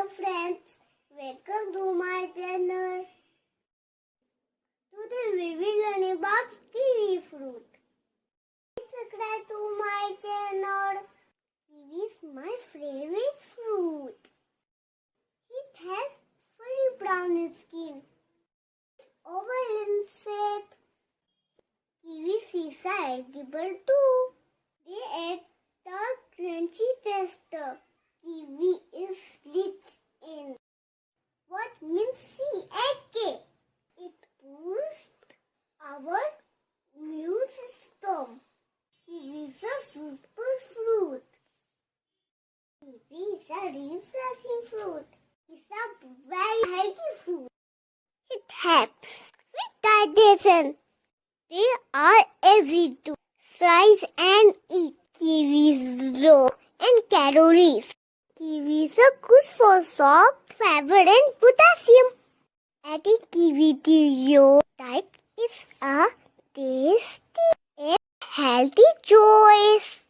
Hello friends, welcome to my channel. Today we will learn about Kiwi Fruit. Subscribe to my channel. Kiwi is my favorite fruit. It has furry brown skin. It's oval in shape. Kiwi seeds are edible too. They add the crunchy taste. Kiwi is rich in vitamin C and K. It boosts our immune system. Kiwi is a superfood. Kiwi is a refreshing fruit. It's a very healthy fruit. It helps with digestion. They are easy to slice and eat. Kiwi is low in calories. Kiwis are good for salt, fiber and potassium. Adding kiwi to your diet is a tasty and healthy choice.